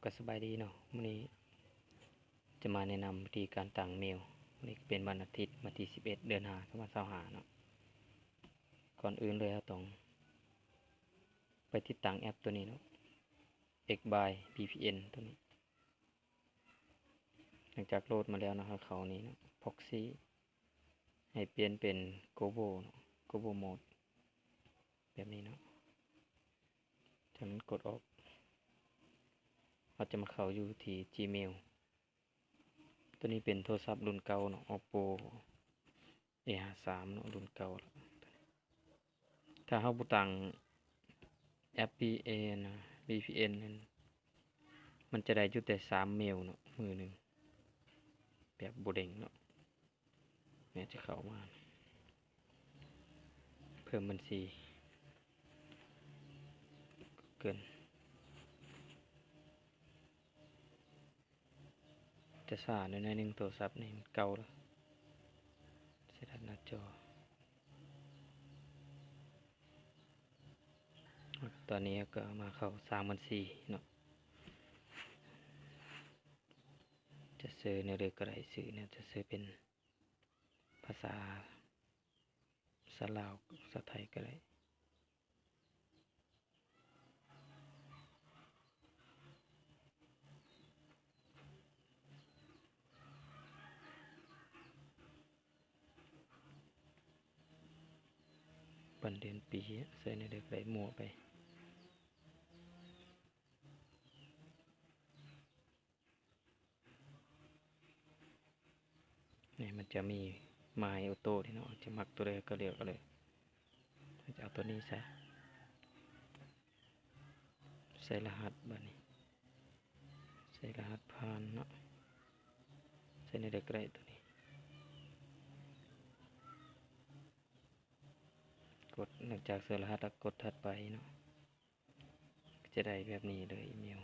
ก็สบายดีเนาะวันนี้จะมาแนะนำวิธีการตั้งเมลวันนี้เป็นวันอาทิตย์วันที่11เดือน5 2025เนาะก่อนอื่นเลยเราต้องไปติดตั้งแอปตัวนี้เนาะ X by VPN ตัวนี้หลังจากโหลดมาแล้วนะครับเขานี้เนาะ Proxy ให้เปลี่ยนเป็น Global เนาะ Global Mode แบบนี้เนาะจากนั้นกดออกเราจะมาเข้าอยู่ที่ Gmail ตัวนี้เป็นโทรศัพท์รุ่นเก่าเนาะ Oppo A53 เนาะรุ่นเก่าแล้วถ้าเราบ่ตั้งแอป VPN นั้นมันจะได้อยู่แต่3เมลเนาะมือหนึ่งแบบบ่เด้งเนาะเนี่ยจะเข้ามาเพิ่มบัญชีเกินจะช้าหน่อยนึงโทรศัพท์นี่มันเก่าแล้วเสียดหน้าจอตอนนี้ก็มาเข้า3บัญชีเนาะจะซื้อในเรื่องก็ได้ซื้อเนี่ยจะซื้อเป็นภาษาลาวภาษาไทยก็ได้วันเดือนปีใส่ในเรื่องก็ได้มั่วไปนี่มันจะมี My Auto ที่เนาะจะมักตัวใดก็เลือกเอาเลยจะเอาตัวนี้ใส่รหัสบัดนี้ใส่รหัสผ่านเนาะใส่ในเด็กไรตัวนี้กดหลังจากใส่รหัสแล้วกดถัดไปเนาะจะได้แบบนี้เลยอีเมล